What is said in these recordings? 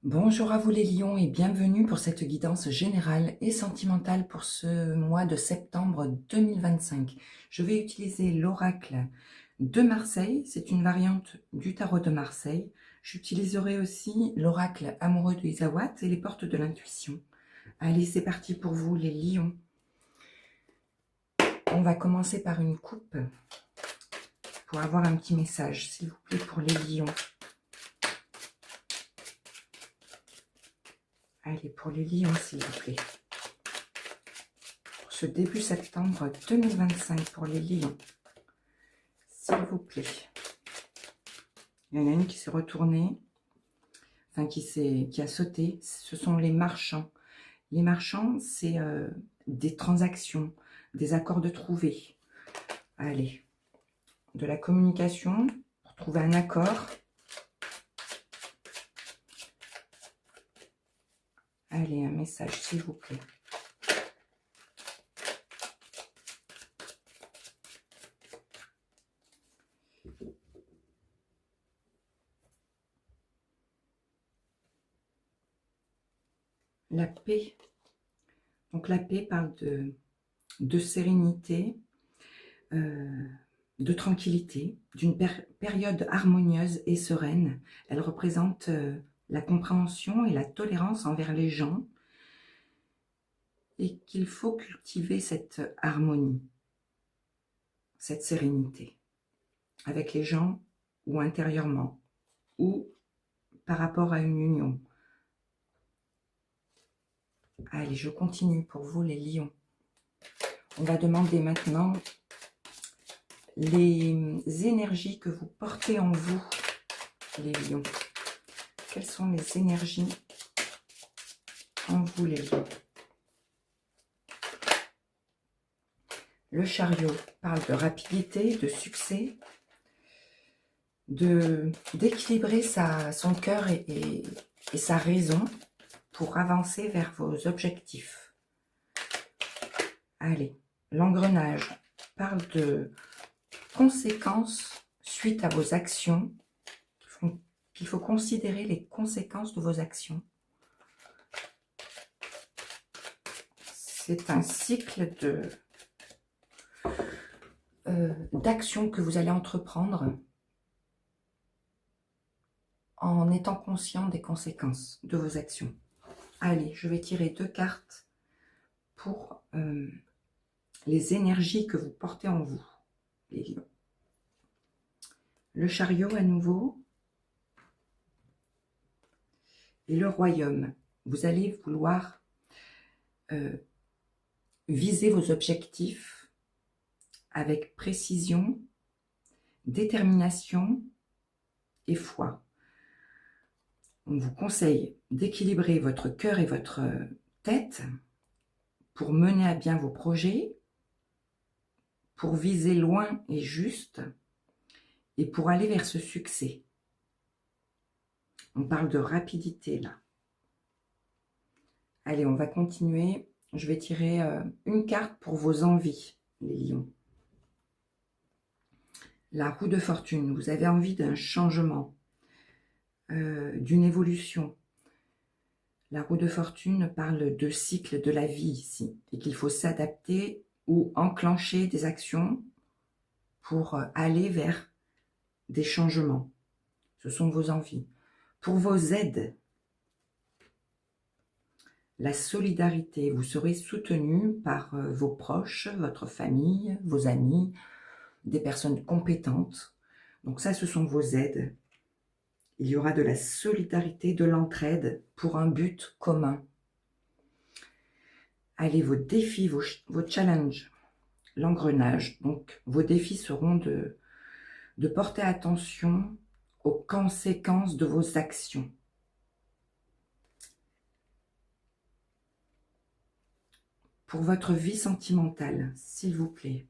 Bonjour à vous les lions et bienvenue pour cette guidance générale et sentimentale pour ce mois de septembre 2025. Je vais utiliser l'oracle de Marseille, c'est une variante du tarot de Marseille. J'utiliserai aussi l'oracle amoureux de Isawat et les portes de l'intuition. Allez, c'est parti pour vous les lions. On va commencer par une coupe pour avoir un petit message, s'il vous plaît, pour les lions. Allez, pour les lions, s'il vous plaît. Pour ce début septembre 2025, pour les lions. S'il vous plaît. Il y en a une qui s'est retournée, enfin qui a sauté. Ce sont les marchands. Les marchands, c'est des transactions, des accords de trouver. Allez, de la communication pour trouver un accord. Allez, un message, s'il vous plaît. La paix. Donc la paix parle de sérénité, de tranquillité, d'une période harmonieuse et sereine. Elle représente la compréhension et la tolérance envers les gens et qu'il faut cultiver cette harmonie, cette sérénité avec les gens ou intérieurement ou par rapport à une union. Allez, je continue pour vous les lions. On va demander maintenant les énergies que vous portez en vous, les lions. Quelles sont les énergies en vous, les lions? Le chariot parle de rapidité, de succès, d'équilibrer son cœur et sa raison pour avancer vers vos objectifs. Allez, l'engrenage parle de conséquences suite à vos actions, qu'il faut considérer les conséquences de vos actions. C'est un cycle d'actions que vous allez entreprendre en étant conscient des conséquences de vos actions. Allez, je vais tirer 2 cartes pour les énergies que vous portez en vous, les lions. Le chariot à nouveau et le royaume. Vous allez vouloir viser vos objectifs avec précision, détermination et foi. On vous conseille d'équilibrer votre cœur et votre tête pour mener à bien vos projets, pour viser loin et juste, et pour aller vers ce succès. On parle de rapidité là. Allez, on va continuer. Je vais tirer une carte pour vos envies, les lions. La roue de fortune. Vous avez envie d'un changement, d'une évolution. La roue de fortune parle de cycle de la vie ici, et qu'il faut s'adapter ou enclencher des actions pour aller vers des changements. Ce sont vos envies. Pour vos aides, la solidarité, vous serez soutenu par vos proches, votre famille, vos amis, des personnes compétentes. Donc ça, ce sont vos aides. Il y aura de la solidarité, de l'entraide pour un but commun. Allez, vos défis, vos challenges, l'engrenage. Donc, vos défis seront de porter attention aux conséquences de vos actions. Pour votre vie sentimentale, s'il vous plaît.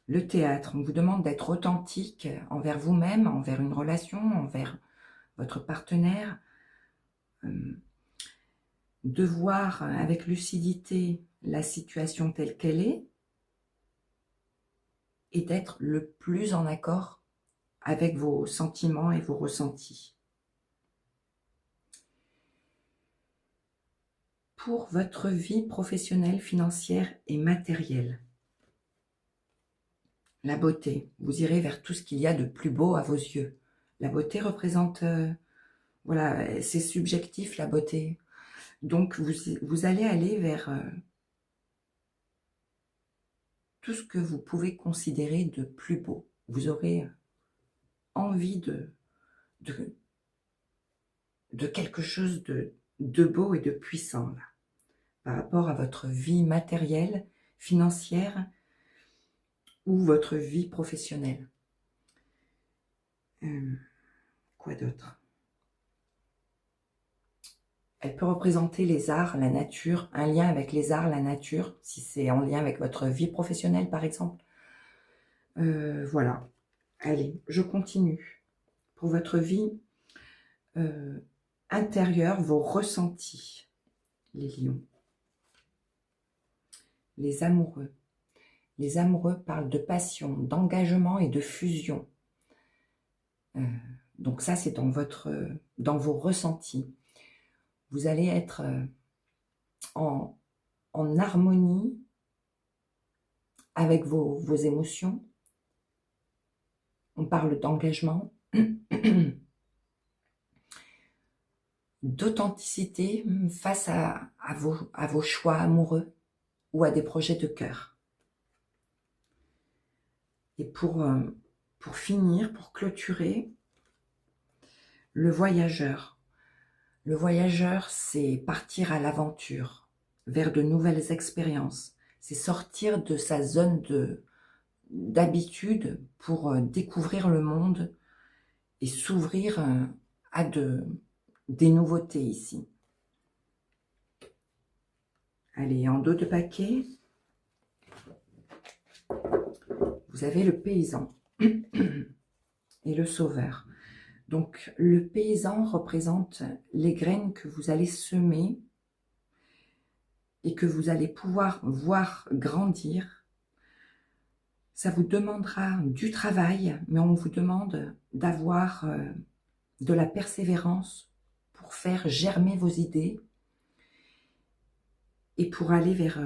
Le théâtre, on vous demande d'être authentique envers vous-même, envers une relation, envers votre partenaire. De voir avec lucidité la situation telle qu'elle est et d'être le plus en accord avec vos sentiments et vos ressentis. pour votre vie professionnelle, financière et matérielle. La beauté, vous irez vers tout ce qu'il y a de plus beau à vos yeux. La beauté représente, voilà, c'est subjectif la beauté. Donc vous allez aller vers tout ce que vous pouvez considérer de plus beau. Vous aurez envie de quelque chose de beau et de puissant là, par rapport à votre vie matérielle, financière ou votre vie professionnelle. Quoi d'autre? Elle peut représenter les arts, la nature, un lien avec les arts, la nature, si c'est en lien avec votre vie professionnelle par exemple. Voilà. Allez, je continue. Pour votre vie intérieure, vos ressentis, les lions. Les amoureux. Les amoureux parlent de passion, d'engagement et de fusion. Donc ça, c'est dans vos ressentis. Vous allez être en harmonie avec vos émotions. On parle d'engagement, d'authenticité face à vos choix amoureux ou à des projets de cœur. Et pour finir, pour clôturer, le voyageur. Le voyageur, c'est partir à l'aventure, vers de nouvelles expériences. C'est sortir de sa zone d'habitude pour découvrir le monde et s'ouvrir à des nouveautés ici. Allez, en dos de paquet, vous avez le paysan et le sauveur. Donc, le paysan représente les graines que vous allez semer et que vous allez pouvoir voir grandir. Ça vous demandera du travail, mais on vous demande d'avoir de la persévérance pour faire germer vos idées et pour aller vers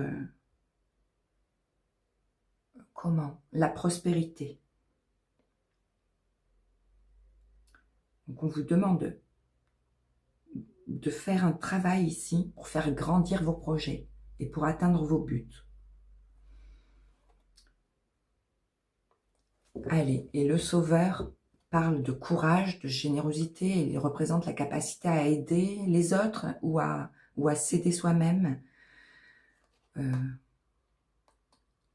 la prospérité. Donc on vous demande de faire un travail ici pour faire grandir vos projets et pour atteindre vos buts. Allez, et le sauveur parle de courage, de générosité, et il représente la capacité à aider les autres ou à s'aider soi-même.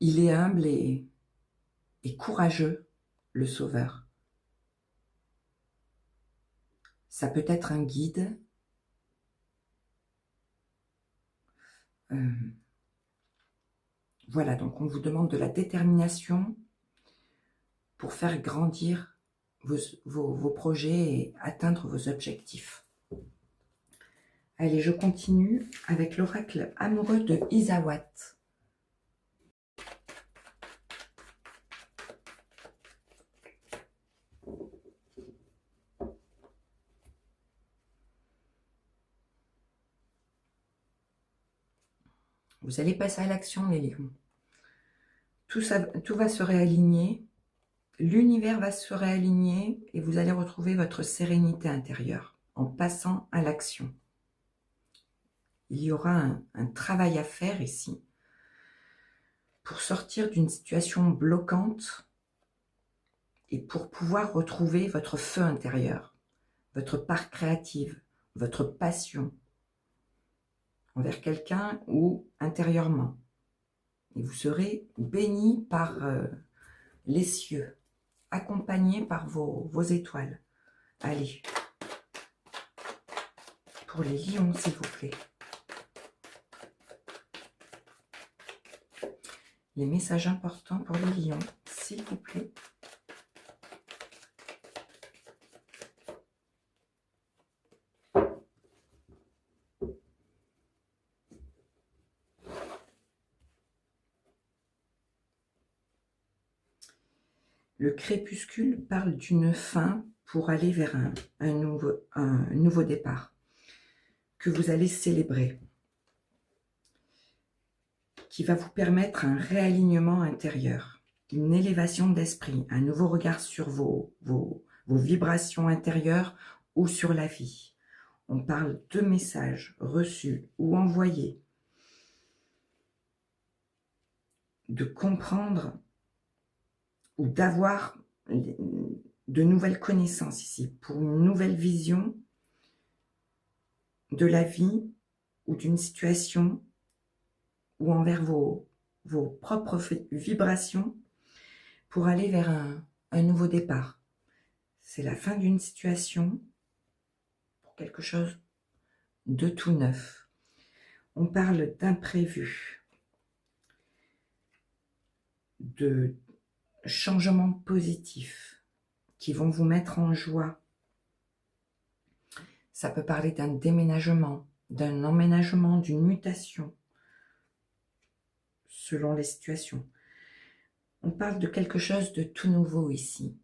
Il est humble et courageux, le sauveur. Ça peut être un guide. Voilà, donc on vous demande de la détermination pour faire grandir vos projets et atteindre vos objectifs. Allez, je continue avec l'oracle amoureux de Isawat. Vous allez passer à l'action, les lions. Tout va se réaligner, l'univers va se réaligner et vous allez retrouver votre sérénité intérieure en passant à l'action. Il y aura un travail à faire ici pour sortir d'une situation bloquante et pour pouvoir retrouver votre feu intérieur, votre part créative, votre passion envers quelqu'un ou intérieurement. Et vous serez béni par les cieux, accompagné par vos étoiles. Allez, pour les lions, s'il vous plaît. Les messages importants pour les lions, s'il vous plaît. Le crépuscule parle d'une fin pour aller vers un nouveau départ que vous allez célébrer. qui va vous permettre un réalignement intérieur, une élévation d'esprit, un nouveau regard sur vos vibrations intérieures ou sur la vie. On parle de messages reçus ou envoyés, de comprendre ou d'avoir de nouvelles connaissances ici, pour une nouvelle vision de la vie ou d'une situation, ou envers vos propres vibrations, pour aller vers un nouveau départ. C'est la fin d'une situation pour quelque chose de tout neuf. On parle d'imprévu, de changements positifs qui vont vous mettre en joie. Ça peut parler d'un déménagement, d'un emménagement, d'une mutation, selon les situations. On parle de quelque chose de tout nouveau ici,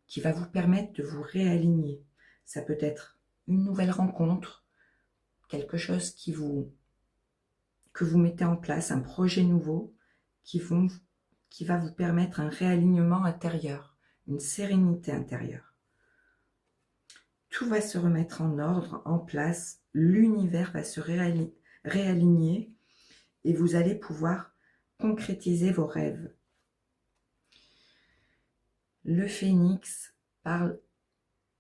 qui va vous permettre de vous réaligner. Ça peut être une nouvelle rencontre, quelque chose que vous mettez en place, un projet nouveau qui va vous permettre un réalignement intérieur, une sérénité intérieure. Tout va se remettre en ordre, en place, l'univers va se réaligner et vous allez pouvoir concrétiser vos rêves. Le phénix parle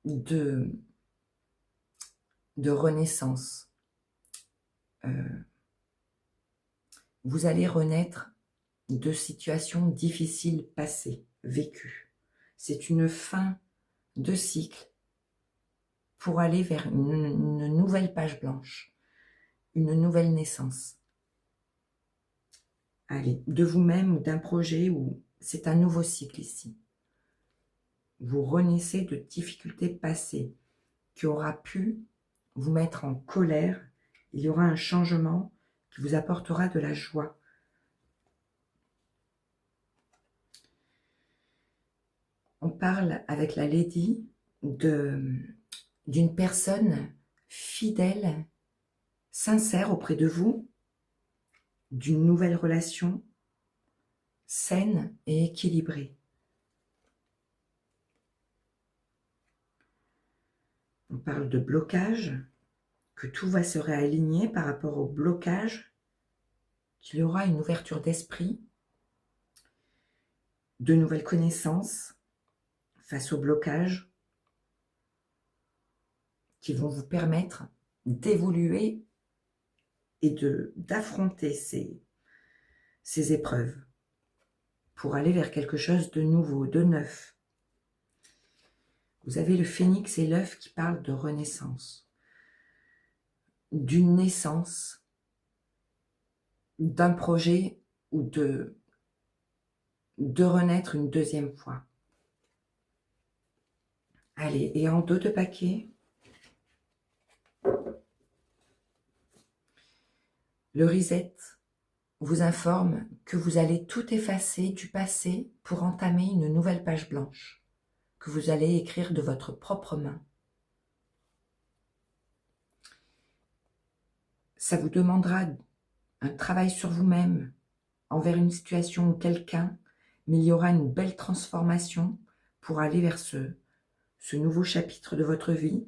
de renaissance. Vous allez renaître de situations difficiles passées, vécues. C'est une fin de cycle pour aller vers une nouvelle page blanche, une nouvelle naissance. Allez, de vous-même ou d'un projet, ou c'est un nouveau cycle ici. Vous renaissez de difficultés passées qui aura pu vous mettre en colère. Il y aura un changement qui vous apportera de la joie. On parle avec la Lady d'une personne fidèle, sincère auprès de vous, d'une nouvelle relation saine et équilibrée. On parle de blocage, que tout va se réaligner par rapport au blocage, qu'il y aura une ouverture d'esprit, de nouvelles connaissances face au blocage, qui vont vous permettre d'évoluer et d'affronter ces épreuves pour aller vers quelque chose de nouveau, de neuf. Vous avez le phénix et l'œuf qui parlent de renaissance, d'une naissance, d'un projet ou de renaître une deuxième fois. Allez, et en dos de paquet, le reset vous informe que vous allez tout effacer du passé pour entamer une nouvelle page blanche que vous allez écrire de votre propre main. Ça vous demandera un travail sur vous-même envers une situation ou quelqu'un, mais il y aura une belle transformation pour aller vers ce nouveau chapitre de votre vie.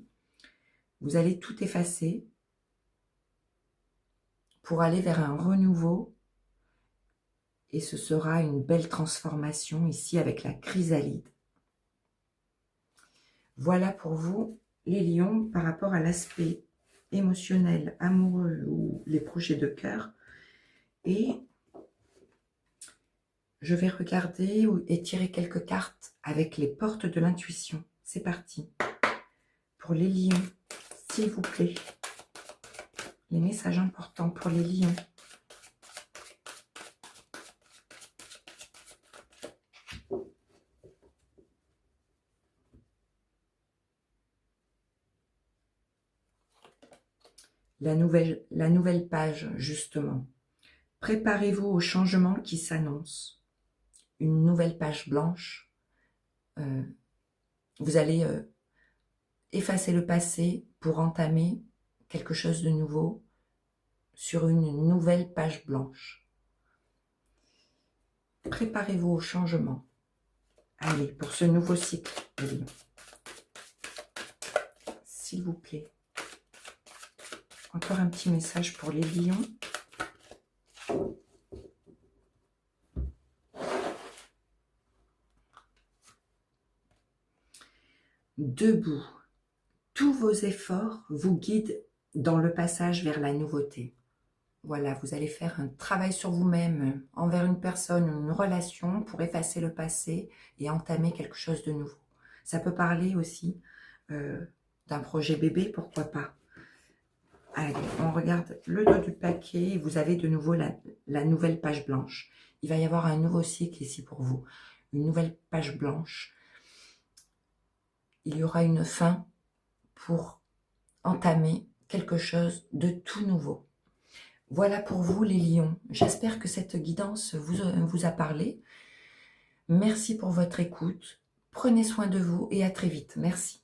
Vous allez tout effacer pour aller vers un renouveau et ce sera une belle transformation ici avec la chrysalide. Voilà pour vous les lions par rapport à l'aspect émotionnel, amoureux ou les projets de cœur. Et je vais regarder et tirer quelques cartes avec les portes de l'intuition. C'est parti. Pour les lions, s'il vous plaît. Les messages importants pour les lions. La nouvelle page, justement. Préparez-vous au changement qui s'annonce. Une nouvelle page blanche. Vous allez effacer le passé pour entamer quelque chose de nouveau sur une nouvelle page blanche. Préparez-vous au changement. Allez, pour ce nouveau cycle, les lions. S'il vous plaît. Encore un petit message pour les lions. Debout. Tous vos efforts vous guident dans le passage vers la nouveauté. Voilà, vous allez faire un travail sur vous-même envers une personne, une relation pour effacer le passé et entamer quelque chose de nouveau. Ça peut parler aussi d'un projet bébé, pourquoi pas. Allez, on regarde le dos du paquet et vous avez de nouveau la nouvelle page blanche. Il va y avoir un nouveau cycle ici pour vous, une nouvelle page blanche. Il y aura une fin pour entamer quelque chose de tout nouveau. Voilà pour vous les lions. J'espère que cette guidance vous a parlé. Merci pour votre écoute. Prenez soin de vous et à très vite. Merci.